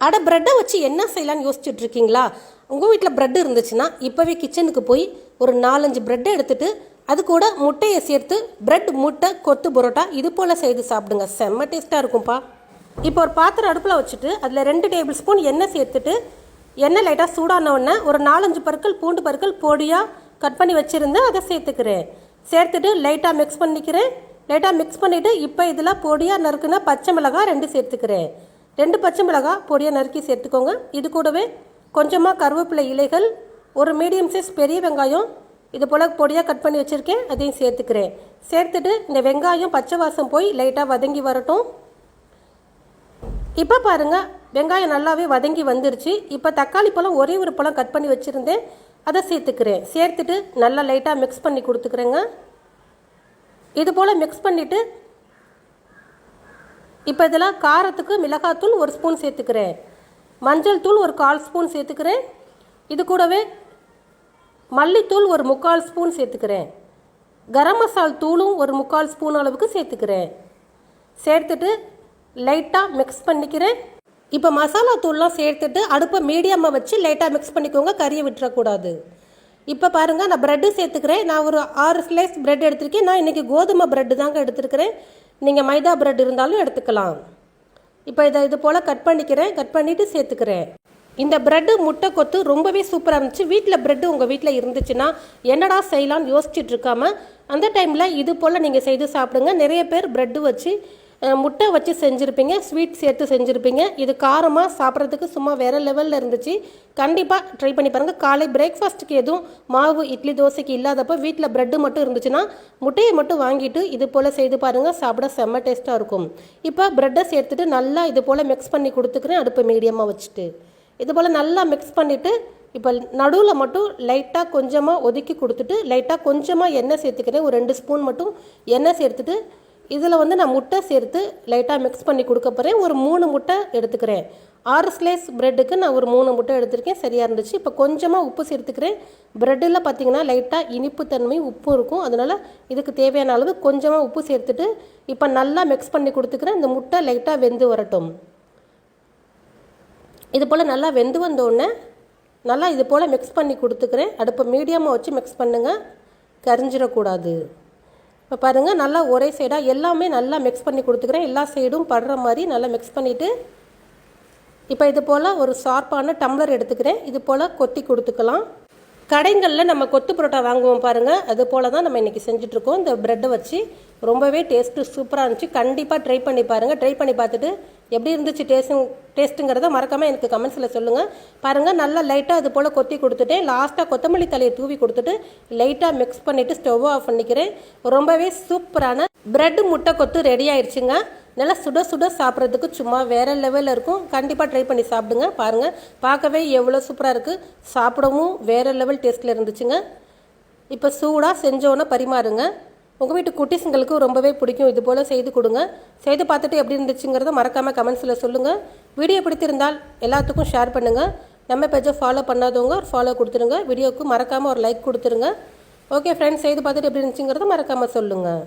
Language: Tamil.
அட ப்ரெட்டை வச்சு என்ன செய்யலான்னு யோசிச்சுட்டு இருக்கீங்களா? உங்கள் வீட்டில் ப்ரெட் இருந்துச்சுன்னா இப்போவே கிச்சனுக்கு போய் ஒரு 4-5 ப்ரெட்டை எடுத்துகிட்டு அது கூட முட்டையை சேர்த்து ப்ரெட் முட்டை கொத்து பரோட்டா இது போல் செய்து சாப்பிடுங்க. செம்ம டேஸ்ட்டாக இருக்கும்ப்பா. இப்போ ஒரு பாத்திரம் அடுப்பில் வச்சுட்டு அதில் 2 டேபிள் ஸ்பூன் எண்ணெய் சேர்த்துட்டு எண்ணெய் லைட்டாக சூடான உடனே ஒரு 4-5 பற்கள் பூண்டு பற்கள் பொடியாக கட் பண்ணி வச்சுருந்தேன், அதை சேர்த்துக்கிறேன். சேர்த்துட்டு லைட்டாக மிக்ஸ் பண்ணிக்கிறேன். லைட்டாக மிக்ஸ் பண்ணிவிட்டு இப்போ இதில் பொடியாக நறுக்குன்னா பச்சை மிளகாய் 2 சேர்த்துக்கிறேன். 2 பச்சை மிளகாய் பொடியாக நறுக்கி சேர்த்துக்கோங்க. இது கூடவே கொஞ்சமாக கருவேப்பிலை இலைகள், ஒரு மீடியம் சைஸ் பெரிய வெங்காயம் இது போல் பொடியாக கட் பண்ணி வச்சுருக்கேன், அதையும் சேர்த்துக்கிறேன். சேர்த்துட்டு இந்த வெங்காயம் பச்சை வாசம் போய் லைட்டாக வதங்கி வரட்டும். இப்போ பாருங்கள், வெங்காயம் நல்லாவே வதங்கி வந்துருச்சு. இப்போ தக்காளி பழம் ஒரே ஒரு பழம் கட் பண்ணி வச்சுருந்தேன், அதை சேர்த்துக்கிறேன். சேர்த்துட்டு நல்லா லைட்டாக மிக்ஸ் பண்ணி கொடுத்துக்கிறேங்க. இது போல் மிக்ஸ் பண்ணிவிட்டு இப்போ இதில் காரத்துக்கு மிளகாத்தூள் 1 ஸ்பூன் சேர்த்துக்கிறேன், மஞ்சள் தூள் ஒரு 1/4 ஸ்பூன் சேர்த்துக்கிறேன். இது கூடவே மல்லித்தூள் ஒரு 3/4 ஸ்பூன் சேர்த்துக்கிறேன். கரம் மசால் தூளும் ஒரு 3/4 ஸ்பூன் அளவுக்கு சேர்த்துக்கிறேன். சேர்த்துட்டு லைட்டாக மிக்ஸ் பண்ணிக்கிறேன். இப்போ மசாலா தூள்லாம் சேர்த்துட்டு அடுப்பை மீடியமாக வச்சு லைட்டாக மிக்ஸ் பண்ணிக்கோங்க, கறியை விட்டுறக்கூடாது. இப்போ பாருங்கள், நான் ப்ரெட்டு சேர்த்துக்கிறேன். நான் ஒரு 6 ஸ்லைஸ் ப்ரெட் எடுத்திருக்கேன். நான் இன்றைக்கி கோதுமை ப்ரெட்டு தாங்க எடுத்துருக்கிறேன். நீங்கள் மைதா ப்ரெட் இருந்தாலும் எடுத்துக்கலாம். இப்போ இது போல் கட் பண்ணிக்கிறேன். கட் பண்ணிவிட்டு சேர்த்துக்கிறேன். இந்த ப்ரெட்டு முட்டை கொத்து ரொம்பவே சூப்பராக இருந்துச்சு. வீட்டில் ப்ரெட்டு உங்கள் வீட்டில் இருந்துச்சுன்னா என்னடா செய்யலான்னு யோசிச்சுட்டு இருக்காமல் அந்த டைமில் இது போல் நீங்கள் செய்து சாப்பிடுங்க. நிறைய பேர் ப்ரெட்டு வச்சு முட்டை வச்சு செஞ்சுருப்பீங்க, ஸ்வீட் சேர்த்து செஞ்சுருப்பீங்க. இது காரமாக சாப்பிட்றதுக்கு சும்மா வேறு லெவலில் இருந்துச்சு. கண்டிப்பாக ட்ரை பண்ணி பாருங்கள். காலை பிரேக்ஃபாஸ்ட்டுக்கு எதுவும் மாவு இட்லி தோசைக்கு இல்லாதப்போ வீட்டில் ப்ரெட்டு மட்டும் இருந்துச்சுன்னா முட்டையை மட்டும் வாங்கிட்டு இது போல் செய்து பாருங்கள், சாப்பிட செம்ம டேஸ்ட்டாக இருக்கும். இப்போ ப்ரெட்டை சேர்த்துட்டு நல்லா இது போல் மிக்ஸ் பண்ணி கொடுத்துக்கிறேன். அடுப்பை மீடியமாக வச்சுட்டு இது போல் நல்லா மிக்ஸ் பண்ணிவிட்டு இப்போ நடுவில் மட்டும் லைட்டாக கொஞ்சமாக ஒதுக்கி கொடுத்துட்டு லைட்டாக கொஞ்சமாக எண்ணெய் சேர்த்துக்கிறேன். ஒரு 2 ஸ்பூன் மட்டும் எண்ணெய் சேர்த்துட்டு இதில் நான் முட்டை சேர்த்து லைட்டாக மிக்ஸ் பண்ணி கொடுக்க போகிறேன். ஒரு 3 முட்டை எடுத்துக்கிறேன். 6 ஸ்லைஸ் ப்ரெட்டுக்கு நான் ஒரு 3 முட்டை எடுத்திருக்கேன், சரியாக இருந்துச்சு. இப்போ கொஞ்சமாக உப்பு சேர்த்துக்கிறேன். ப்ரெட்டில் பார்த்திங்கன்னா லைட்டாக இனிப்பு தன்மை உப்பு இருக்கும், அதனால் இதுக்கு தேவையான அளவு கொஞ்சமாக உப்பு சேர்த்துட்டு இப்போ நல்லா மிக்ஸ் பண்ணி கொடுத்துக்கிறேன். இந்த முட்டை லைட்டாக வெந்து வரட்டும். இது போல் நல்லா வெந்து வந்தோடனே நல்லா இது போல் மிக்ஸ் பண்ணி கொடுத்துக்கிறேன். அடுப்பை மீடியமாக வச்சு மிக்ஸ் பண்ணுங்கள், கரிஞ்சிடக்கூடாது. இப்போ பாருங்கள், நல்லா ஒரே சைடாக எல்லாமே நல்லா மிக்ஸ் பண்ணி கொடுத்துக்கிறேன். எல்லா சைடும் படுற மாதிரி நல்லா மிக்ஸ் பண்ணிவிட்டு இப்போ இது போல் ஒரு ஷார்ப்பான டம்ளர் எடுத்துக்கிறேன். இது போல் கொத்தி கொடுத்துக்கலாம். கடைகளில் நம்ம கொத்து பரோட்டா வாங்குவோம் பாருங்கள், அது போல் தான் நம்ம இன்றைக்கி செஞ்சுட்ருக்கோம். இந்த ப்ரெட்டை வச்சு ரொம்பவே டேஸ்ட்டு சூப்பராக இருந்துச்சு. கண்டிப்பாக ட்ரை பண்ணி பாருங்கள். ட்ரை பண்ணி பார்த்துட்டு எப்படி இருந்துச்சு டேஸ்ட்டுங்கிறத மறக்காமல் எனக்கு கமெண்ட்ஸில் சொல்லுங்கள். பாருங்கள், நல்லா லைட்டாக அது போல் கொத்தி கொடுத்துட்டேன். லாஸ்ட்டாக கொத்தமல்லி தலையை தூவி கொடுத்துட்டு லைட்டாக மிக்ஸ் பண்ணிவிட்டு ஸ்டவ் ஆஃப் பண்ணிக்கிறேன். ரொம்பவே சூப்பரான ப்ரெட்டு முட்டை கொத்து ரெடி ஆயிடுச்சுங்க. நல்லா சுட சுட சாப்பிட்றதுக்கு சும்மா வேறு லெவலில் இருக்கும். கண்டிப்பாக ட்ரை பண்ணி சாப்பிடுங்க. பாருங்கள், பார்க்கவே எவ்வளோ சூப்பராக இருக்குது, சாப்பிடவும் வேறு லெவல் டேஸ்ட்டில் இருந்துச்சுங்க. இப்போ சூடாக செஞ்சோன்னே பரிமாறுங்க. உங்கள் வீட்டு குட்டீஸுங்களுக்கு ரொம்பவே பிடிக்கும். இது போல் செய்து கொடுங்க. செய்து பார்த்துட்டு எப்படி இருந்துச்சுங்கிறத மறக்காமல் கமெண்ட்ஸில் சொல்லுங்கள். வீடியோ பிடித்திருந்தால் எல்லாத்துக்கும் ஷேர் பண்ணுங்கள். நம்ம பேஜை ஃபாலோ பண்ணாதவங்க ஒரு ஃபாலோ கொடுத்துருங்க. வீடியோவுக்கு மறக்காமல் ஒரு லைக் கொடுத்துருங்க. ஓகே ஃப்ரெண்ட்ஸ், செய்து பார்த்துட்டு எப்படி இருந்துச்சுங்கிறத மறக்காமல் சொல்லுங்கள்.